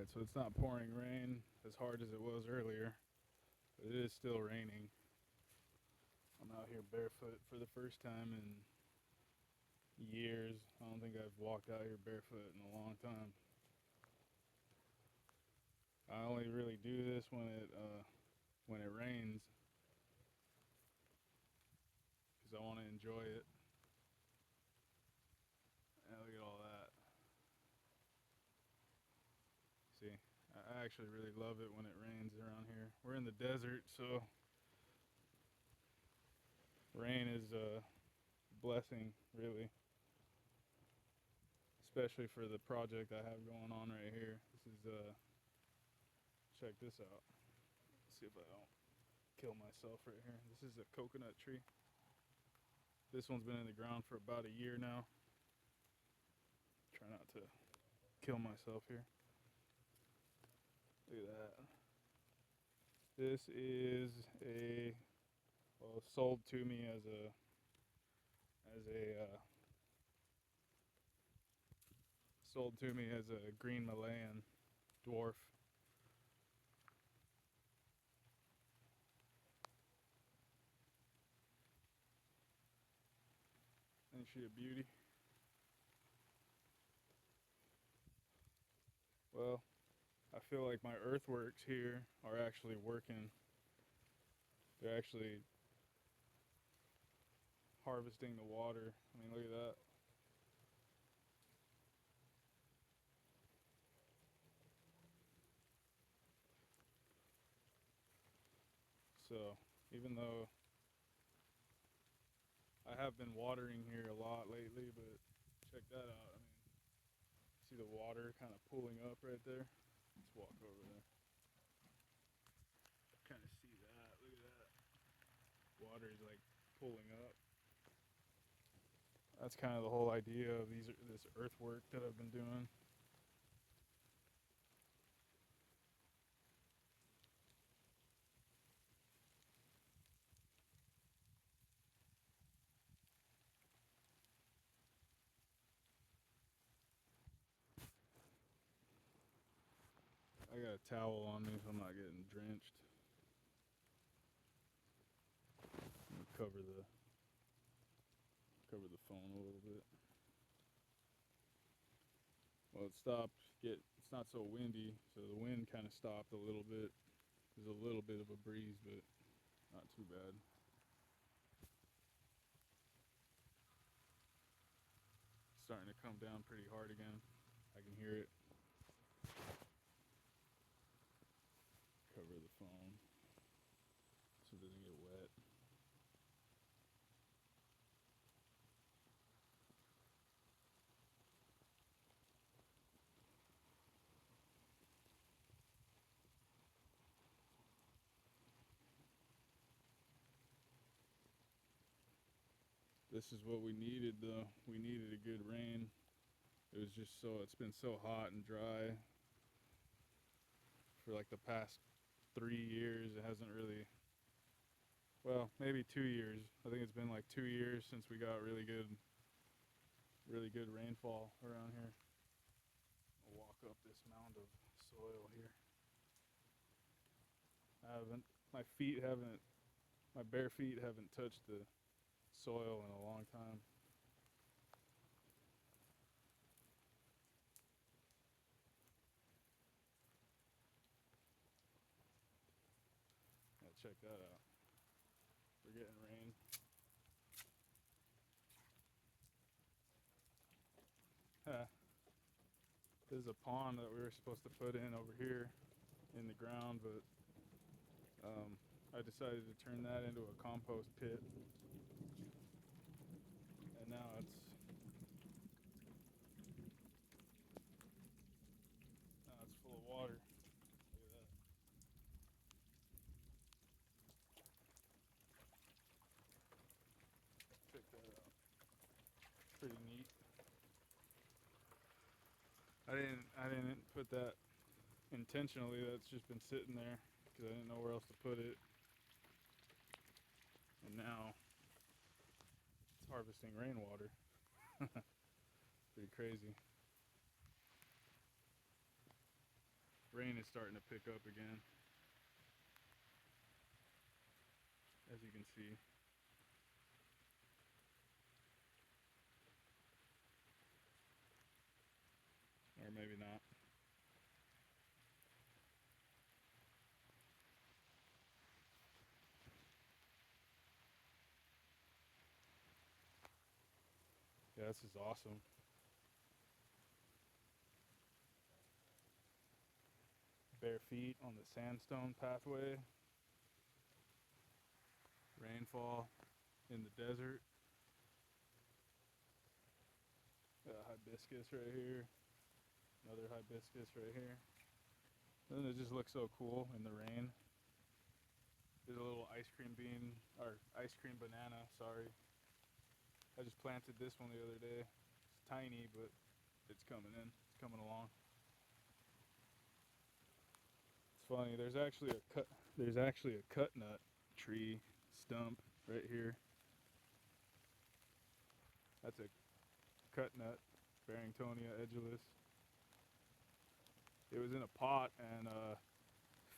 Alright, so it's not pouring rain as hard as it was earlier, but it is still raining. I'm out here barefoot for the first time in years. I don't think I've walked out here barefoot in a long time. I only really do this when it rains because I want to enjoy it. And look at all that. See, I actually really love it when it rains around here. We're in the desert, so rain is a blessing, really. Especially for the project I have going on right here. This is check this out. Let's see if I don't kill myself right here. This is a coconut tree. This one's been in the ground for about a year now. Try not to kill myself here. Look at that. This is sold to me as a green Malayan dwarf. Ain't she a beauty? Well, I feel like my earthworks here are actually working. They're actually harvesting the water. I mean, look at that. So, even though I have been watering here a lot lately, but check that out. I mean, see the water kind of pooling up right there? Let's walk over there. Kind of see that. Look at that. Water is like pulling up. That's kind of the whole idea of this earthwork that I've been doing. I got a towel on me so I'm not getting drenched. Let me cover the phone a little bit. Well, it stopped. It's not so windy, so the wind kind of stopped a little bit. There's a little bit of a breeze, but not too bad. It's starting to come down pretty hard again. I can hear it. Cover the phone so it doesn't get wet. This is what we needed though. We needed a good rain. It's been so hot and dry for like the past 3 years. It hasn't really, well, maybe 2 years. I think it's been like 2 years since we got really good rainfall around here. I'll walk up this mound of soil here. I haven't, my feet haven't, my bare feet haven't touched the soil in a long time. Yeah, check that out. We're getting rain. This is a pond that we were supposed to put in over here in the ground, but I decided to turn that into a compost pit, and now it's full of water. Look at that. Check that out. Pretty neat. I didn't put that intentionally. That's just been sitting there because I didn't know where else to put it, and now it's harvesting rainwater. Pretty crazy. Rain is starting to pick up again, as you can see. Or maybe not. Yeah, this is awesome. Bare feet on the sandstone pathway. Rainfall in the desert. Hibiscus right here. Another hibiscus right here. And it just looks so cool in the rain. There's a little ice cream bean, or ice cream banana, sorry. I just planted this one the other day. It's tiny, but it's coming in. It's coming along. It's funny. There's actually a cut nut tree stump right here. That's a cut nut, Barringtonia edulis. It was in a pot and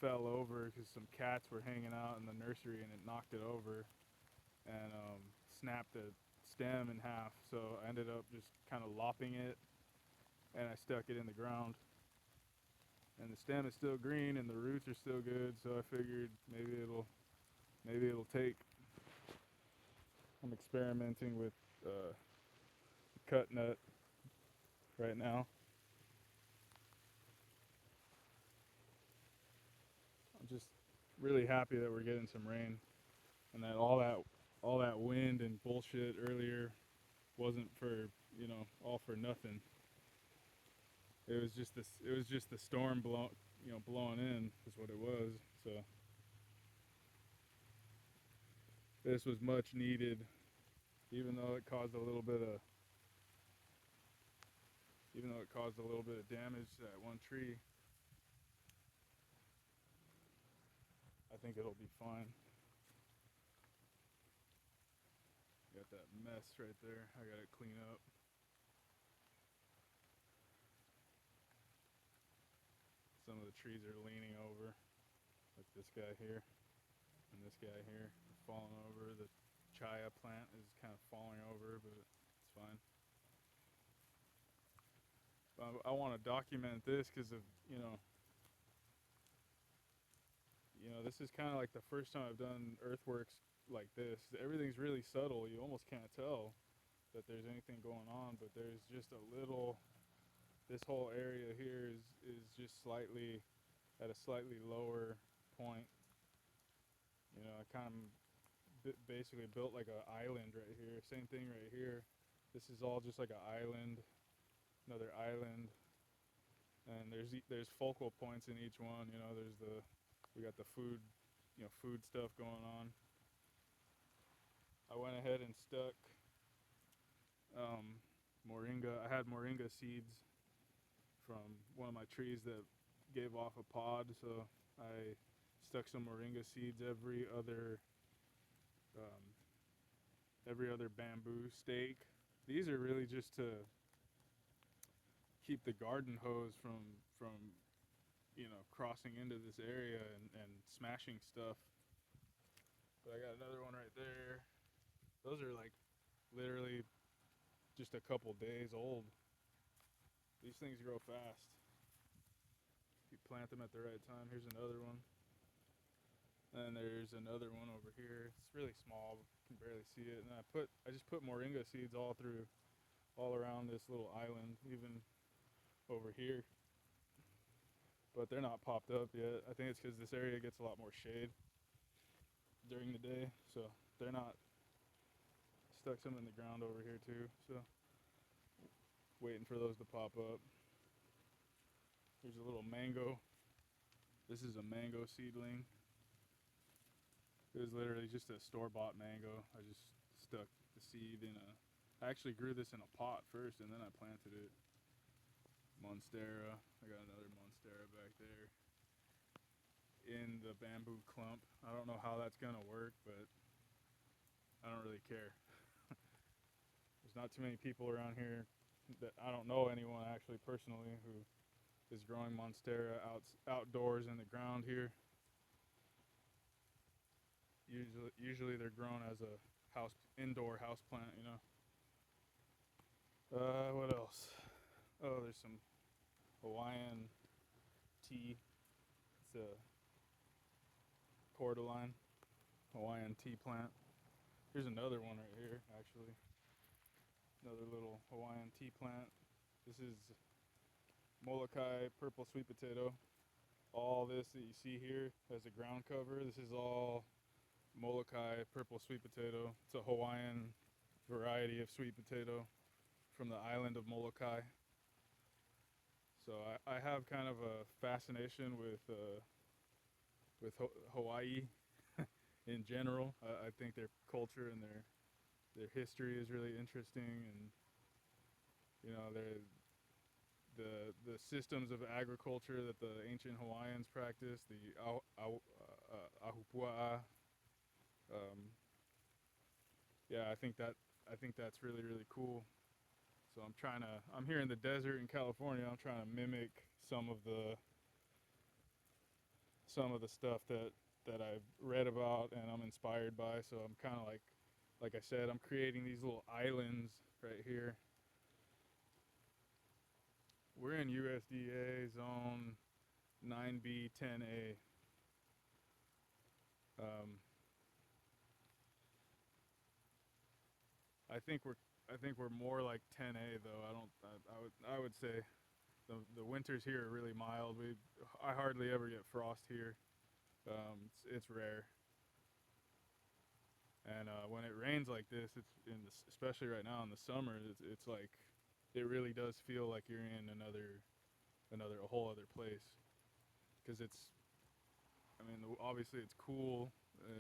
fell over because some cats were hanging out in the nursery and it knocked it over and snapped the stem in half. So I ended up just kind of lopping it and I stuck it in the ground. And the stem is still green and the roots are still good, so I figured maybe it'll take. I'm experimenting with cut nut right now. I'm just really happy that we're getting some rain and that all that wind and bullshit earlier wasn't for, all for nothing. It was just this. It was just the storm blowing in is what it was. So this was much needed, even though it caused a little bit of, damage to that one tree. I think it'll be fine. Got that mess right there. I gotta clean up. Some of the trees are leaning over, like this guy here and this guy here, falling over. The chaya plant is kind of falling over, but it's fine. I want to document this because of this is kind of like the first time I've done earthworks like this. Everything's really subtle. You almost can't tell that there's anything going on, but there's just a little. This whole area here is just slightly at a slightly lower point. I kind of basically built like an island right here. Same thing right here. This is all just like an island, another island, and there's focal points in each one. We got the food, food stuff going on. I went ahead and stuck moringa. I had moringa seeds from one of my trees that gave off a pod, so I stuck some moringa seeds um, every other bamboo stake. These are really just to keep the garden hose from crossing into this area and smashing stuff. But I got another one right there. Those are like literally just a couple days old. These things grow fast if you plant them at the right time. Here's another one. And there's another one over here. It's really small, you can barely see it. And I just put moringa seeds all around this little island, even over here. But they're not popped up yet. I think it's because this area gets a lot more shade during the day, so they're not. Stuck some in the ground over here too, so waiting for those to pop up. Here's a little mango. This is a mango seedling. It was literally just a store-bought mango. I just stuck the seed in a. I actually grew this in a pot first, and then I planted it. Monstera. I got another monstera back there in the bamboo clump. I don't know how that's gonna work, but I don't really care. There's not too many people around here that I don't know anyone actually personally who is growing monstera outdoors in the ground here. Usually they're grown as a indoor house plant, you know. What else? Oh, there's some Hawaiian tea. It's a cordyline Hawaiian tea plant. Here's another one right here, actually. Another little Hawaiian tea plant. This is Molokai purple sweet potato. All this that you see here as a ground cover, this is all Molokai purple sweet potato. It's a Hawaiian variety of sweet potato from the island of Molokai. So I have kind of a fascination with Hawaii in general. I think their culture and their history is really interesting, and you know the systems of agriculture that the ancient Hawaiians practiced, the ahupua'a. Yeah, I think that's really really cool. So I'm here in the desert in California. I'm trying to mimic some of the stuff that I've read about and I'm inspired by. So I'm kind of like I said, I'm creating these little islands right here. We're in USDA zone 9B 10A. I think we're more like 10A though. I would say the winters here are really mild. I hardly ever get frost here. It's rare. And when it rains like this, especially right now in the summer, it's like it really does feel like you're in a whole other place, because obviously it's cool.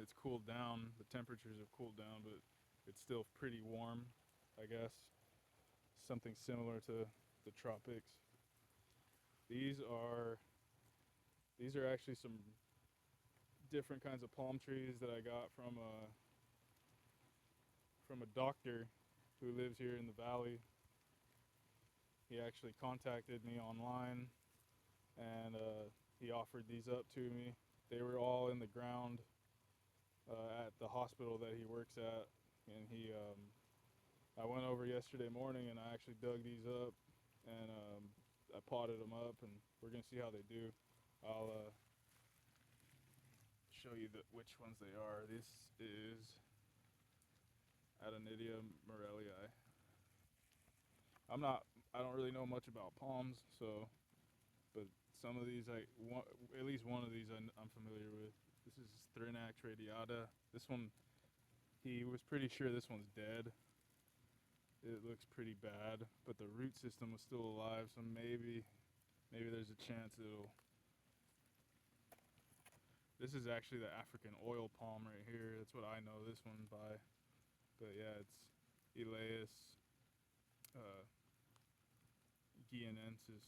It's cooled down. The temperatures have cooled down, but it's still pretty warm, I guess. Something similar to the tropics. These are actually some different kinds of palm trees that I got from a doctor who lives here in the valley. He actually contacted me online, and he offered these up to me. They were all in the ground at the hospital that he works at, and I went over yesterday morning and I actually dug these up, and I potted them up, and we're gonna see how they do. I'll show you which ones they are. This is Adonidia morellii. I don't really know much about palms, but some of these at least one of these I'm familiar with. This is Thrinax radiata. This one, he was pretty sure this one's dead. It looks pretty bad, but the root system was still alive, so maybe there's a chance it'll. This is actually the African oil palm right here. That's what I know this one by. But yeah, it's Elaeus guianensis.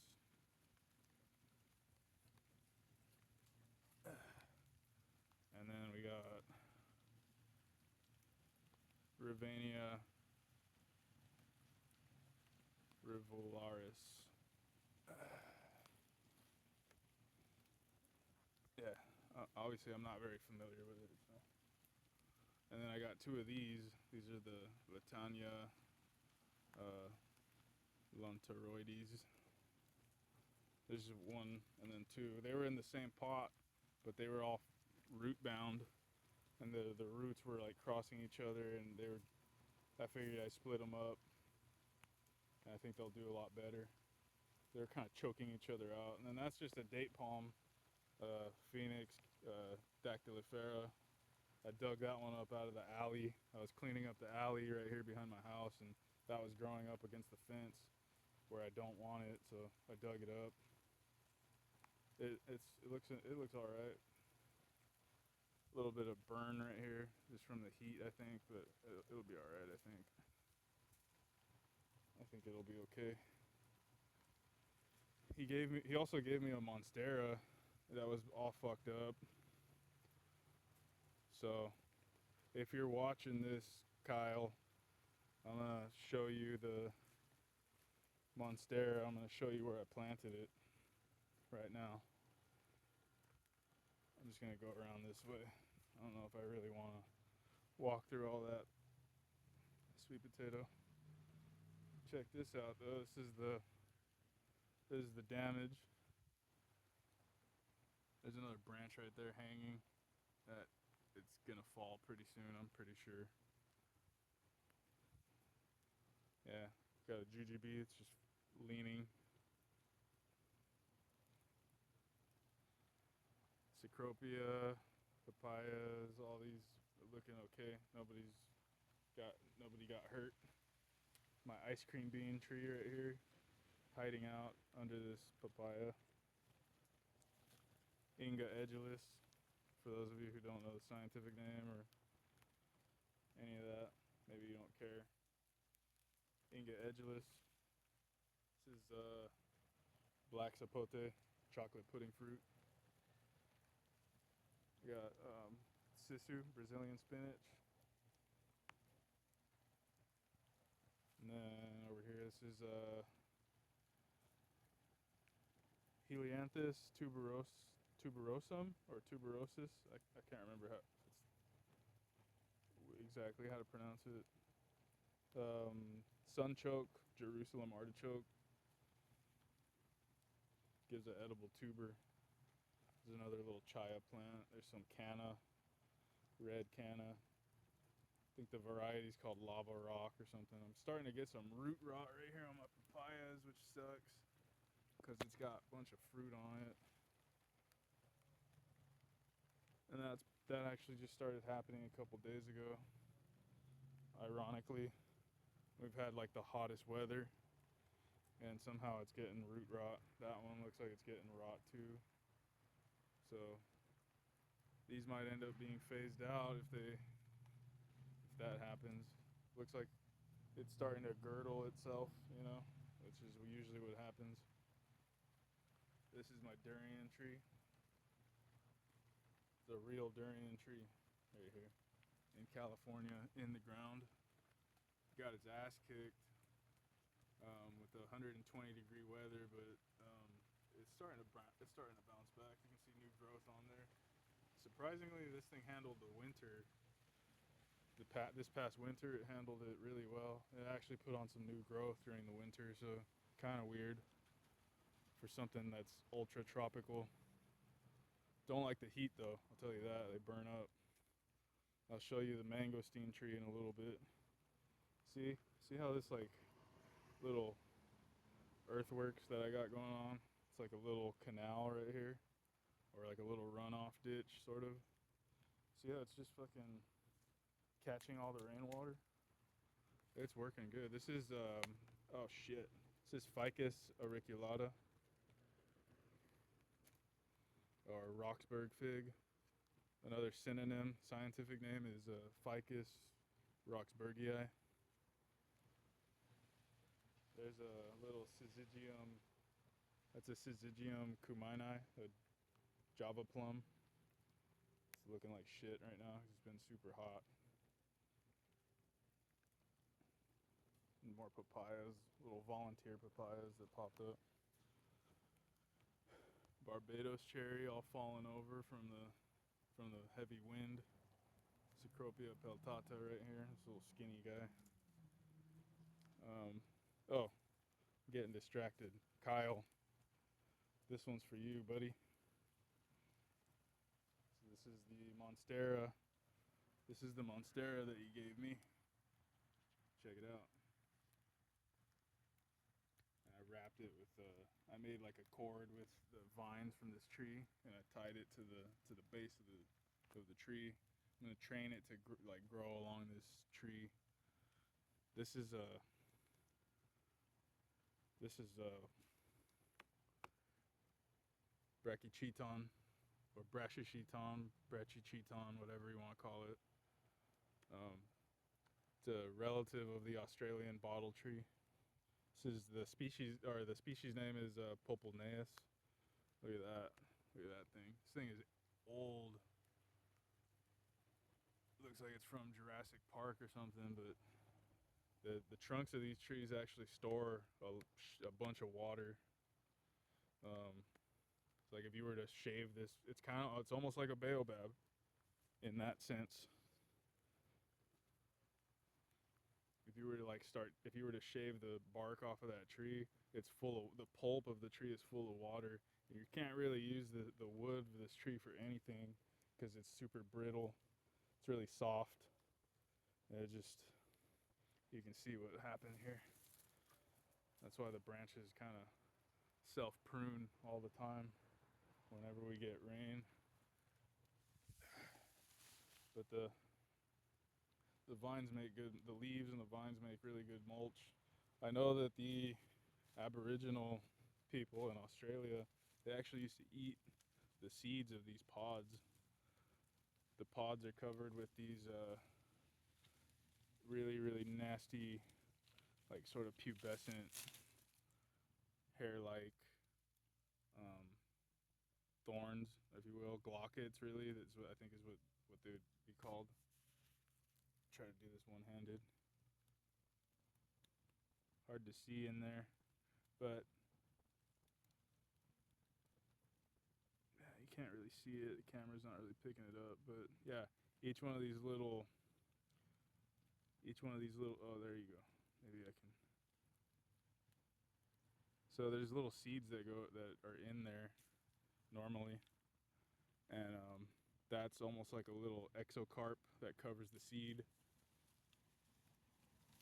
And then we got Rivania rivularis. Yeah, obviously I'm not very familiar with it. So. And then I got two of these. These are the Latania lontaroides. There's one and then two. They were in the same pot, but they were all root bound, and the roots were like crossing each other, and I figured I'd split them up, and I think they'll do a lot better. They're kind of choking each other out. And then that's just a date palm, Phoenix dactylifera. I dug that one up out of the alley. I was cleaning up the alley right here behind my house, and that was growing up against the fence where I don't want it, so I dug it up. It looks all right. A little bit of burn right here, just from the heat, I think, but it'll be all right. I think it'll be okay. He also gave me a monstera that was all fucked up. So if you're watching this, Kyle, I'm gonna show you the monstera. I'm gonna show you where I planted it. right now. I'm just gonna go around this way. I don't know if I really want to walk through all that sweet potato. Check this out though. This is the damage. There's another branch right there hanging that it's gonna fall pretty soon, I'm pretty sure. Yeah, got a jujube, it's just leaning. Cecropia, papayas, all these are looking okay. Nobody got hurt. My ice cream bean tree right here, hiding out under this papaya. Inga edulis, for those of you who don't know the scientific name or any of that, maybe you don't care. Inga edulis. This is black sapote, chocolate pudding fruit. We got sisu, Brazilian spinach. And then over here, this is Helianthus tuberosum or tuberosus. I can't remember exactly how to pronounce it. Sunchoke, Jerusalem artichoke. Gives an edible tuber. There's another little chaya plant. There's some canna, red canna. I think the variety is called lava rock or something. I'm starting to get some root rot right here on my papayas, which sucks because it's got a bunch of fruit on it. And that actually just started happening a couple days ago. Ironically, we've had like the hottest weather, and somehow it's getting root rot. That one looks like it's getting rot too. So these might end up being phased out if that happens. Looks like it's starting to girdle itself, which is usually what happens. This is my durian tree. It's a real durian tree right here in California, in the ground. Got its ass kicked with the 120-degree weather, but it's starting to bounce back. You can see new growth on there. Surprisingly, this thing handled the winter. This past winter, it handled it really well. It actually put on some new growth during the winter, so kind of weird for something that's ultra tropical. Don't like the heat though, I'll tell you that. They burn up. I'll show you the mangosteen tree in a little bit. See how this like little earthworks that I got going on? It's like a little canal right here, or like a little runoff ditch, sort of. See how it's just fucking catching all the rainwater? It's working good. This is, oh shit. This is Ficus auriculata, or Roxburgh fig. Another synonym, scientific name is Ficus roxburghii. There's a little Syzygium, that's a Syzygium cuminii, a Java plum. It's looking like shit right now because it's been super hot. And more papayas, little volunteer papayas that popped up. Barbados cherry all falling over from the heavy wind. Cecropia peltata right here, this little skinny guy. Oh, getting distracted. Kyle, this one's for you, buddy. So this is the Monstera. This is the Monstera that you gave me. Check it out. And I wrapped it with I made like a cord with the vines from this tree, and I tied it to the base of the tree. I'm gonna train it to grow along this tree. This is brachycheton, or brachycheton, whatever you want to call it. It's a relative of the Australian bottle tree. This is the species name is Populnaeus. Look at that. Look at that thing. This thing is old. Looks like it's from Jurassic Park or something, but the trunks of these trees actually store a bunch of water. Like if you were to shave this, it's almost like a baobab in that sense. If you were to shave the bark off of that tree, the pulp of the tree is full of water. You can't really use the wood of this tree for anything because it's super brittle. It's really soft. And you can see what happened here. That's why the branches kind of self-prune all the time whenever we get rain. But the leaves and the vines make really good mulch. I know that the Aboriginal people in Australia, they actually used to eat the seeds of these pods. The pods are covered with these really, really nasty, like sort of pubescent, hair-like um, thorns, if you will, glockets. Really, that's what I think is what they would be called. Try to do this one-handed. Hard to see in there, but yeah, you can't really see it. The camera's not really picking it up, but yeah, each one of these little. Oh, there you go. Maybe I can. So there's little seeds that are in there normally, and that's almost like a little exocarp that covers the seed,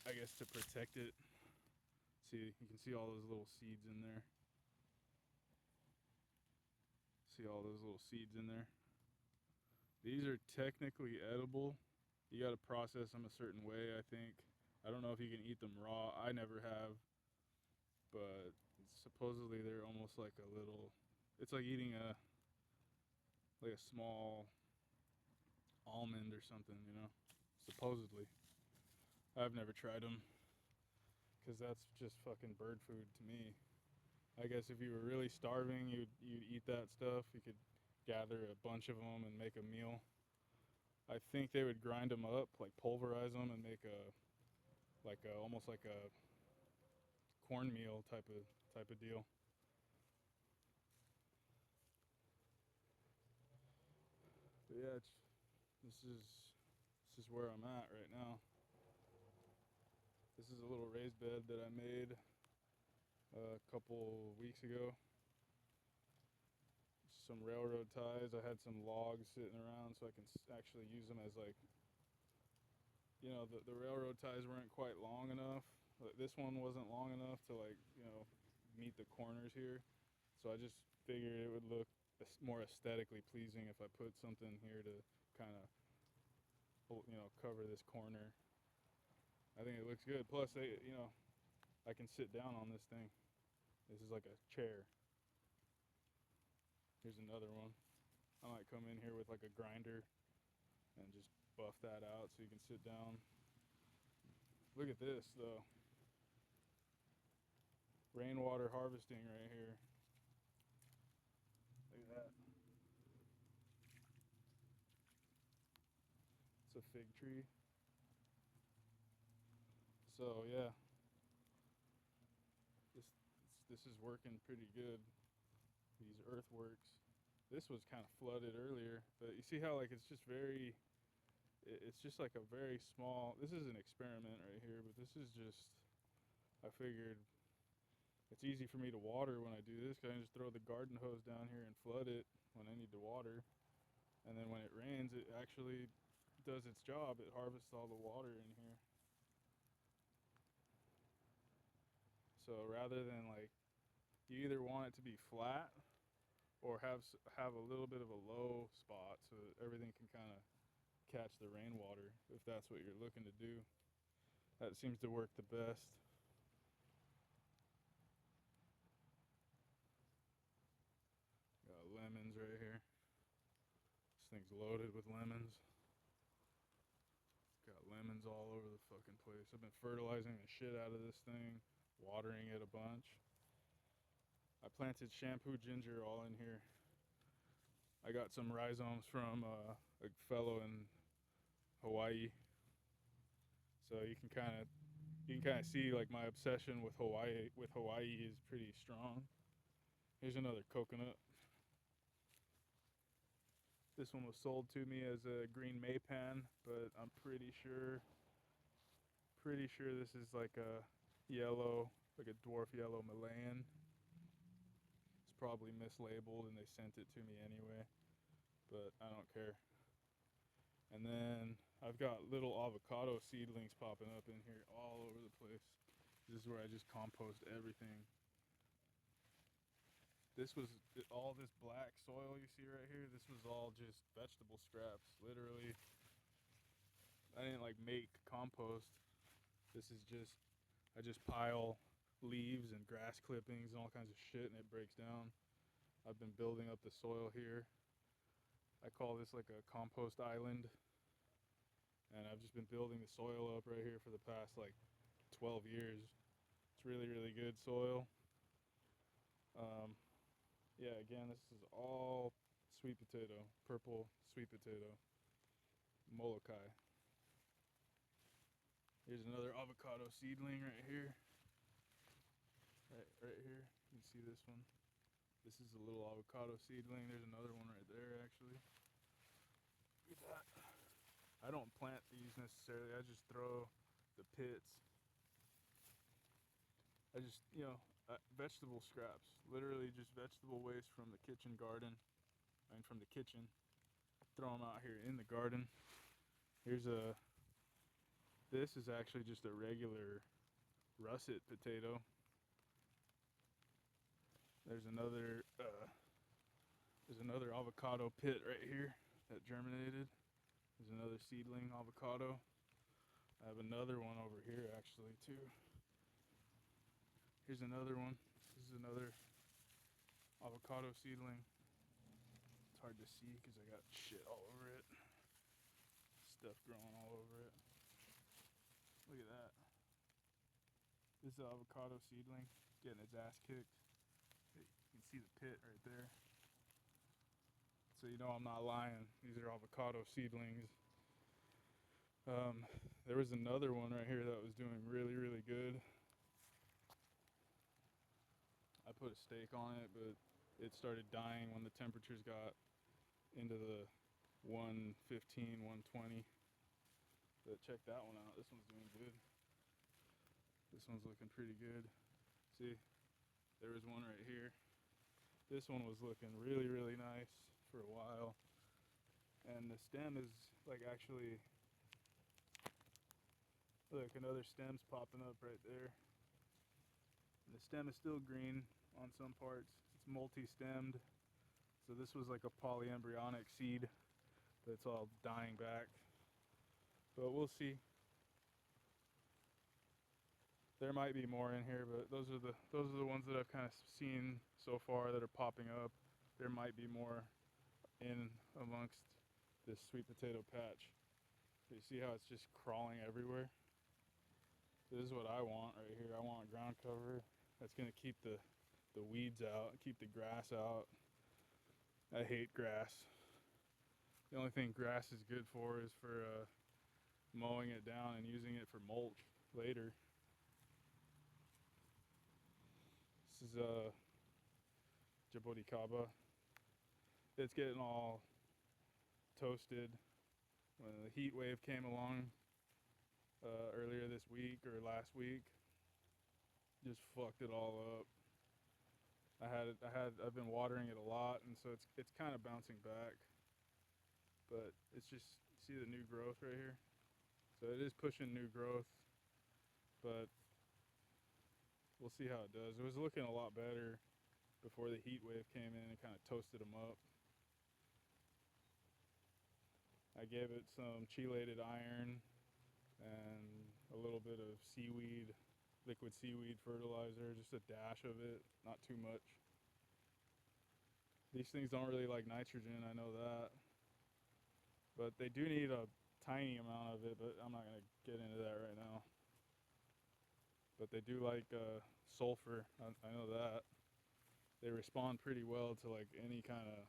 I guess, to protect it. See, you can see all those little seeds in there. See all those little seeds in there. These are technically edible. You got to process them a certain way, I think. I don't know if you can eat them raw. I never have, but supposedly they're almost like a little. It's like eating a small almond or something, you know. Supposedly, I've never tried them because that's just fucking bird food to me. I guess if you were really starving, you'd eat that stuff. You could gather a bunch of them and make a meal. I think they would grind them up, like pulverize them, and make almost like a cornmeal type of deal. But yeah, this is where I'm at right now. This is a little raised bed that I made a couple weeks ago. Some railroad ties. I had some logs sitting around so I can actually use them as like, the railroad ties weren't quite long enough. This one wasn't long enough to meet the corners here. So I just figured it would look more aesthetically pleasing if I put something here to kind of, cover this corner. I think it looks good. Plus, I can sit down on this thing. This is like a chair. Here's another one. I might come in here with like a grinder and just buff that out so you can sit down. Look at this though. Rainwater harvesting right here. Look at that. It's a fig tree. So yeah, this is working pretty good. These earthworks. This was kind of flooded earlier, but you see how it's just it's just like a very small. This is an experiment right here, but this is just. I figured it's easy for me to water when I do this. Cause I can just throw the garden hose down here and flood it when I need to water, and then when it rains, it actually does its job. It harvests all the water in here. So rather than you either want it to be flat or have a little bit of a low spot so that everything can kind of catch the rainwater if that's what you're looking to do. That seems to work the best. Got lemons right here. This thing's loaded with lemons. Got lemons all over the fucking place. I've been fertilizing the shit out of this thing, watering it a bunch. I planted shampoo ginger all in here. I got some rhizomes from a fellow in Hawaii. So you can kind of see my obsession with Hawaii is pretty strong. Here's another coconut. This one was sold to me as a green maypan, but I'm pretty sure this is like a yellow, like a dwarf yellow Malayan. It's probably mislabeled and they sent it to me anyway, but I don't care. And then I've got little avocado seedlings popping up in here all over the place. This is where I just compost everything. This was all this black soil you see right here. This was all just vegetable scraps. Literally, I didn't like make compost. This is just, I just pile leaves and grass clippings and all kinds of shit and it breaks down. I've been building up the soil here. I call this like a compost island. And I've just been building the soil up right here for the past like 12 years. It's really, really good soil. Yeah, again, this is all sweet potato, purple sweet potato, Molokai. Here's another avocado seedling right here. Right here. You can see this one. This is a little avocado seedling. There's another one right there, actually. Look at that. I don't plant these necessarily. I just throw the pits. I just, vegetable scraps. Literally just vegetable waste from the kitchen garden. I mean, from the kitchen. Throw them out here in the garden. This is actually just a regular russet potato. There's another avocado pit right here that germinated. There's another seedling avocado. I have another one over here actually too. Here's another one. This is another avocado seedling. It's hard to see because I got shit all over it. Stuff growing all over it. Look at that. This is an avocado seedling getting its ass kicked. You can see the pit right there. So you know I'm not lying. These are avocado seedlings. There was another one right here that was doing really, really good. I put a stake on it, but it started dying when the temperatures got into the 115, 120. But check that one out. This one's doing good. This one's looking pretty good. See, there was one right here. This one was looking really, really nice for a while. And the stem is like actually, look, another stem's popping up right there. And the stem is still green on some parts. It's multi-stemmed. So this was like a polyembryonic seed that's all dying back. But we'll see. There might be more in here, but those are the ones that I've kind of seen so far that are popping up. There might be more in amongst this sweet potato patch. You see how it's just crawling everywhere? This is what I want right here. I want ground cover that's going to keep the weeds out, keep the grass out. I hate grass. The only thing grass is good for is for mowing it down and using it for mulch later. This is jaboticaba. It's getting all toasted. When the heat wave came along earlier this week or last week, just fucked it all up. I've been watering it a lot, and so it's kind of bouncing back. But it's just, see the new growth right here? So it is pushing new growth, but we'll see how it does. It was looking a lot better before the heat wave came in and kind of toasted them up. I gave it some chelated iron and a little bit of seaweed, liquid seaweed fertilizer, just a dash of it, not too much. These things don't really like nitrogen, I know that. But they do need a tiny amount of it, but I'm not going to get into that right now. But they do like sulfur, I know that. They respond pretty well to like any kind of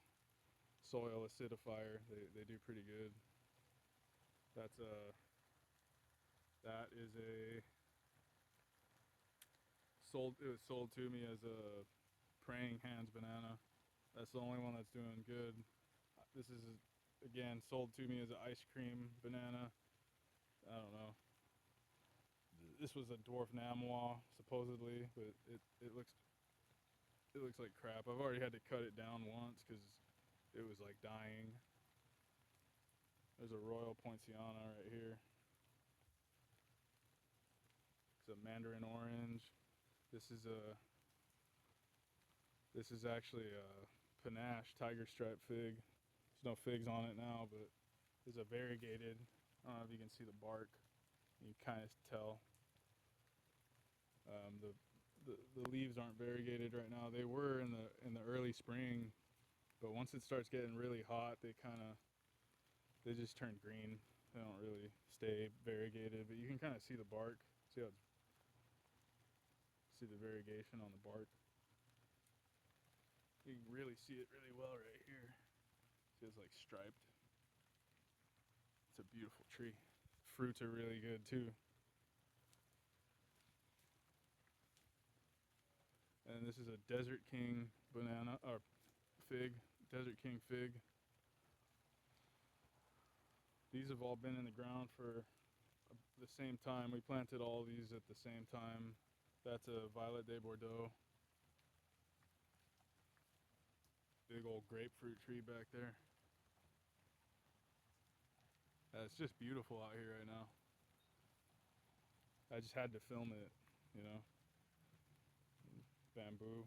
soil acidifier. They do pretty good. That is it was sold to me as a praying hands banana. That's the only one that's doing good. This is again, sold to me as an ice cream banana. I don't know. This was a dwarf Namois supposedly, but it looks like crap. I've already had to cut it down once because it was like dying. There's a Royal Poinciana right here. It's a Mandarin Orange. This is actually a Panache Tiger Stripe fig. There's no figs on it now, but it's a variegated. I don't know if you can see the bark. You kind of tell. The leaves aren't variegated right now. They were in the early spring, but once it starts getting really hot, they just turn green. They don't really stay variegated, but you can kind of see the bark. See the variegation on the bark. You can really see it really well right here. See, it's like striped. It's a beautiful tree. Fruits are really good too. And this is a Desert King banana or fig, Desert King fig. These have all been in the ground for the same time. We planted all these at the same time. That's a Violet de Bordeaux. Big old grapefruit tree back there. It's just beautiful out here right now. I just had to film it, you know. Bamboo.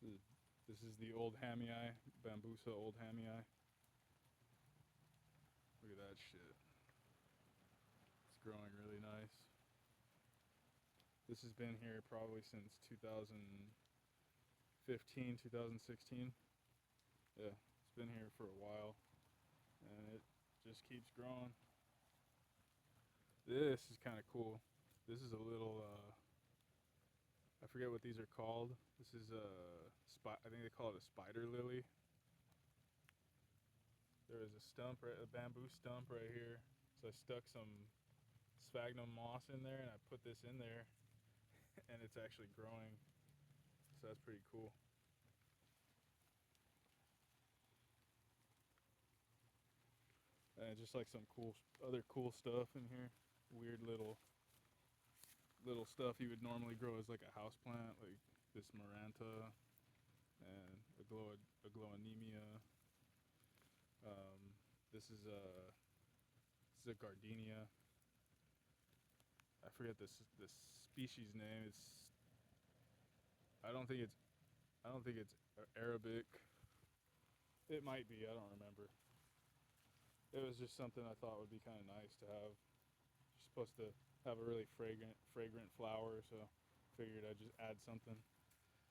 This is the old Hamii, Bambusa old Hamii. Look at that shit. It's growing really nice. This has been here probably since 2015, 2016. Yeah, it's been here for a while, and it just keeps growing. This is kind of cool. This is a little, I forget what these are called. This is I think they call it a spider lily. There is a stump, a bamboo stump right here. So I stuck some sphagnum moss in there, and I put this in there, and it's actually growing. So that's pretty cool. And just like some other cool stuff in here. Weird little stuff you would normally grow as like a house plant, like this Maranta and agloanemia. This is a gardenia. I forget the species name. I don't think it's Arabic. It might be. I don't remember. It was just something I thought would be kind of nice to have. You're supposed to have a really fragrant flower, so figured I'd just add something.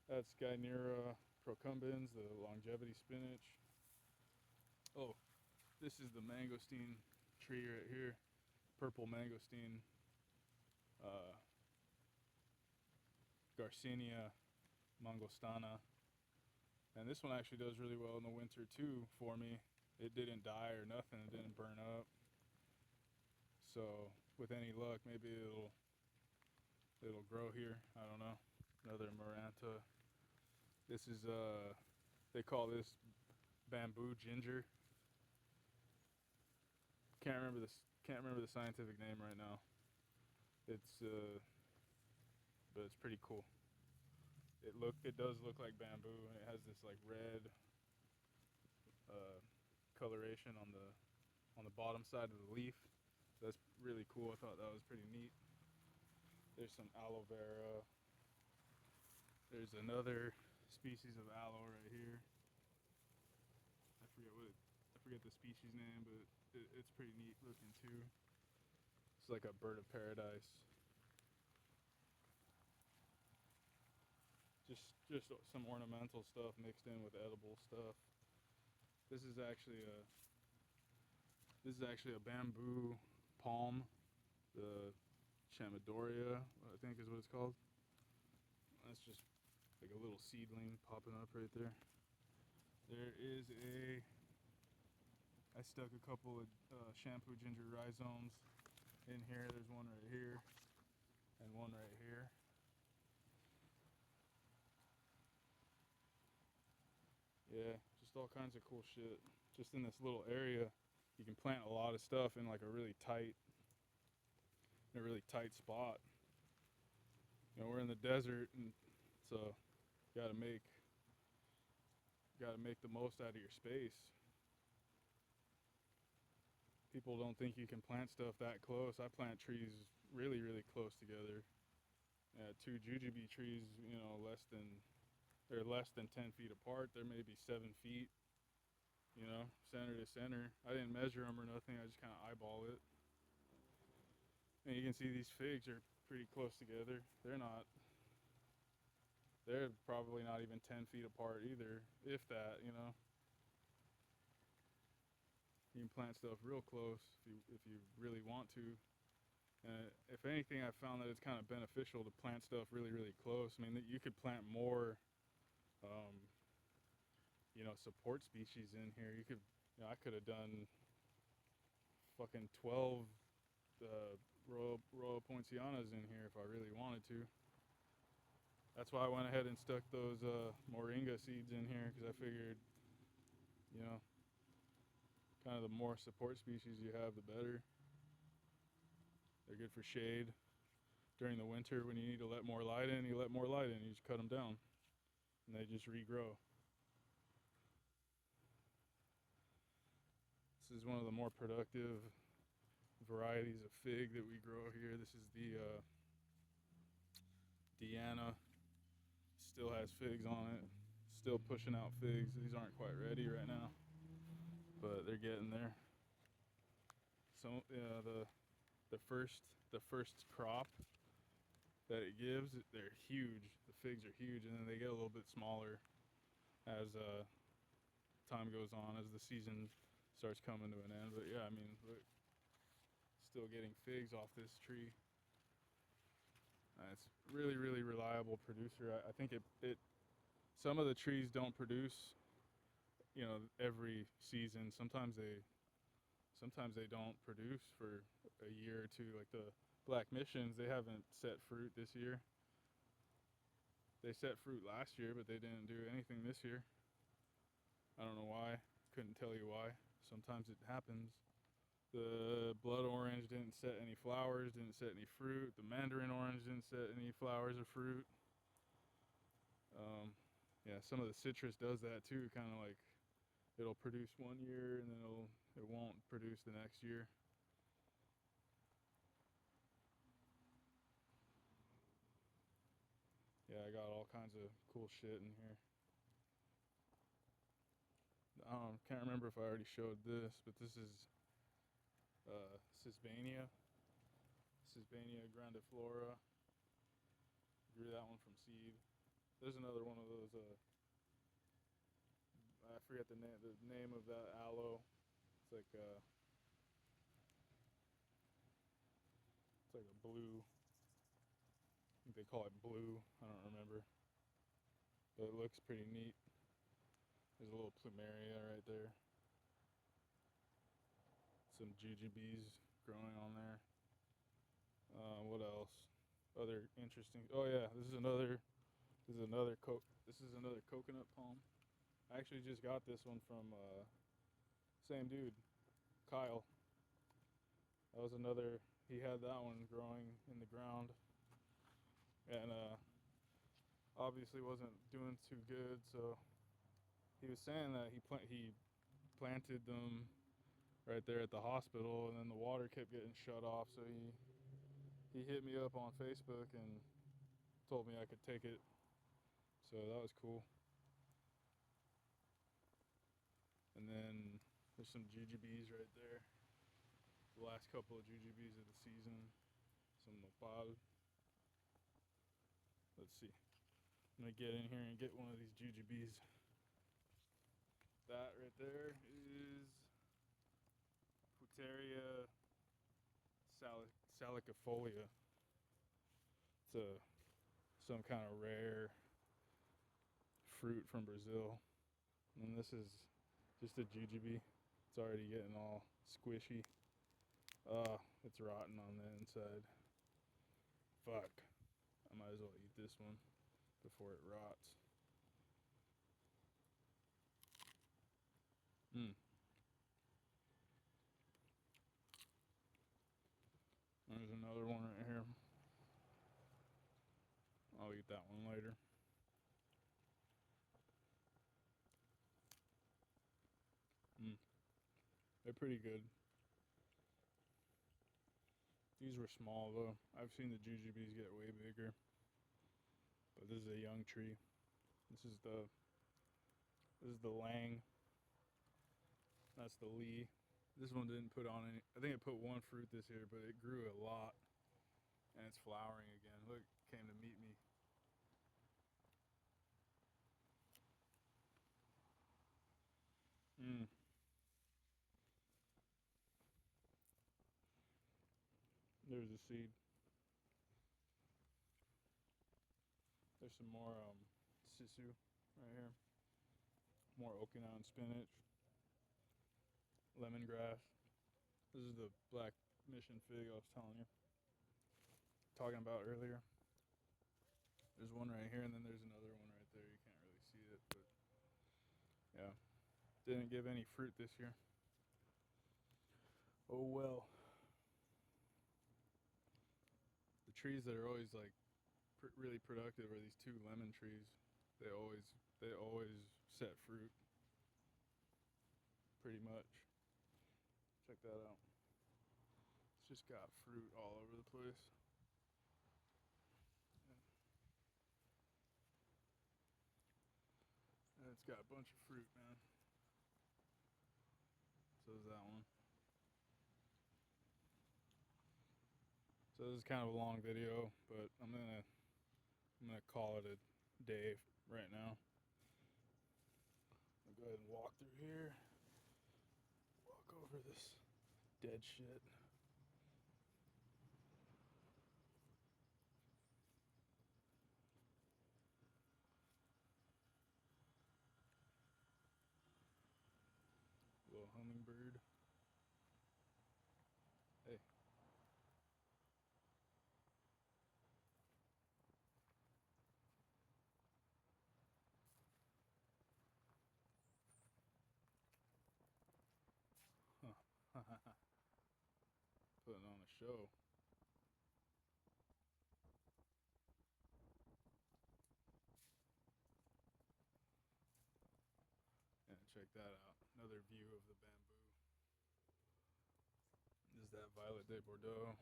That's Guinera procumbens, the longevity spinach. Oh, this is the mangosteen tree right here, purple mangosteen, Garcinia mangostana. And this one actually does really well in the winter too for me. It didn't die or nothing, it didn't burn up. So with any luck, maybe it'll grow here. I don't know. Another Maranta. This is they call this bamboo ginger. Can't remember the scientific name right now. But it's pretty cool. It does look like bamboo, and it has this like red coloration on the bottom side of the leaf. That's really cool. I thought that was pretty neat. There's some aloe vera. There's another species of aloe right here. I forget the species name, but it's pretty neat looking too. It's like a bird of paradise. Just some ornamental stuff mixed in with edible stuff. This is actually a bamboo palm, the Chamaedorea, I think is what it's called. That's just like a little seedling popping up right there. I stuck a couple of shampoo ginger rhizomes in here. There's one right here and one right here. Yeah, just all kinds of cool shit. Just in this little area, you can plant a lot of stuff in like a really tight spot. You know, we're in the desert, and so you gotta make the most out of your space. People don't think you can plant stuff that close. I plant trees really, really close together. Two jujube trees, you know, they're less than 10 feet apart. They're maybe 7 feet, you know, center to center. I didn't measure them or nothing. I just kind of eyeball it. And you can see these figs are pretty close together. They're probably not even 10 feet apart either, if that, you know. You can plant stuff real close if you really want to. And if anything, I found that it's kind of beneficial to plant stuff really, really close. I mean, you could plant more, you know, support species in here. I could have done fucking 12 Royal Poincianas in here if I really wanted to. That's why I went ahead and stuck those moringa seeds in here, because I figured, you know, kind of the more support species you have, the better. They're good for shade. During the winter, when you need to let more light in, you let more light in. You just cut them down, and they just regrow. This is one of the more productive varieties of fig that we grow here. This is the Diana. Still has figs on it. Still pushing out figs. These aren't quite ready right now, but they're getting there. So the first crop that it gives, they're huge. The figs are huge, and then they get a little bit smaller as time goes on, as the season starts coming to an end. But yeah, I mean, look, still getting figs off this tree. It's really, really reliable producer. I think it some of the trees don't produce, you know, every season. Sometimes they don't produce for a year or two. Like the Black Missions, they haven't set fruit this year. They set fruit last year, but they didn't do anything this year. I don't know why. Couldn't tell you why. Sometimes it happens. The blood orange didn't set any flowers, didn't set any fruit. The mandarin orange didn't set any flowers or fruit. Yeah, some of the citrus does that too. Kind of like it'll produce one year and then it won't produce the next year. Yeah, I got all kinds of cool shit in here. Can't remember if I already showed this, but this is Sisbania grandiflora. Grew that one from seed. There's another one of those. I forget the name of that aloe. It's like a blue. I think they call it blue. I don't remember, but it looks pretty neat. There's a little plumeria right there. Some jujubes growing on there. What else? Other interesting. Oh yeah, this is another coconut palm. I actually just got this one from same dude, Kyle. That was another. He had that one growing in the ground, and obviously wasn't doing too good. So he was saying that he planted them right there at the hospital, and then the water kept getting shut off. So he hit me up on Facebook and told me I could take it. So that was cool. And then there's some jujubes right there. The last couple of jujubes of the season. Some nopal. Let's see. I'm gonna get in here and get one of these jujubes. That right there is Puteria salicifolia. It's some kind of rare fruit from Brazil. And this is just a jujube. It's already getting all squishy. It's rotten on the inside. Fuck. I might as well eat this one before it rots. They're pretty good. These were small though. I've seen the jujubes get way bigger, but this is a young tree. This is the Lang. That's the Lee. This one didn't put on any. I think it put one fruit this year, but it grew a lot, and it's flowering again. Look, it came to meet me. Mm. There's a seed. There's some more sisu right here. More Okinawan spinach, lemongrass. This is the black mission fig I was telling you, talking about earlier. There's one right here, and then there's another one right there. You can't really see it, but yeah, didn't give any fruit this year. Oh well. The trees that are always like really productive are these two lemon trees. They always set fruit, pretty much. Check that out. It's just got fruit all over the place. And it's got a bunch of fruit, man. So is that one. So this is kind of a long video, but I'm gonna call it a day right now. I'll go ahead and walk through here. Walk over this dead shit. Little hummingbird. Hey. Huh. Putting on a show. Yeah, check that out. Another view of the bamboo. This is that Violet de Bordeaux.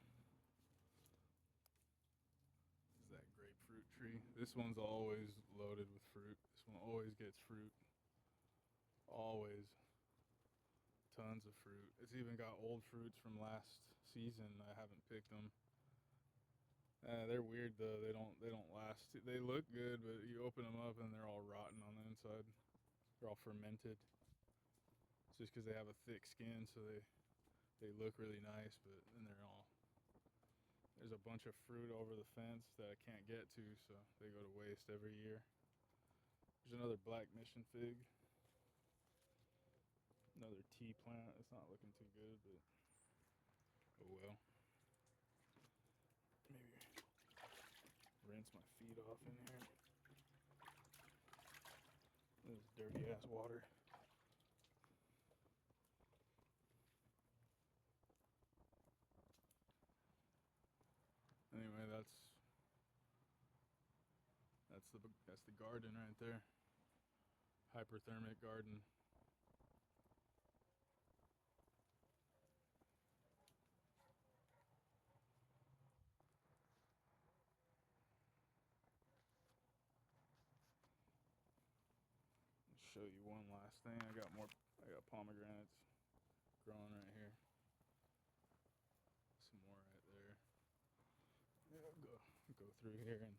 This is that grapefruit tree. This one's always loaded with fruit. This one always gets fruit. Always. Tons of fruit. It's even got old fruits from last season. I haven't picked them. They're weird though. They don't last. They look good, but you open them up and they're all rotten on the inside. They're all fermented. It's just because they have a thick skin, so they look really nice, but then there's a bunch of fruit over the fence that I can't get to, so they go to waste every year. There's another black mission fig. Another tea plant. It's not looking too good, but oh well. Maybe rinse my feet off in here. This dirty ass water. Anyway, that's the garden right there. Hyperthermic garden. Show you one last thing. I got pomegranates growing right here. Some more right there. Yeah, go through here and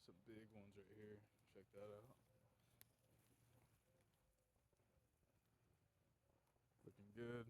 some big ones right here. Check that out. Looking good.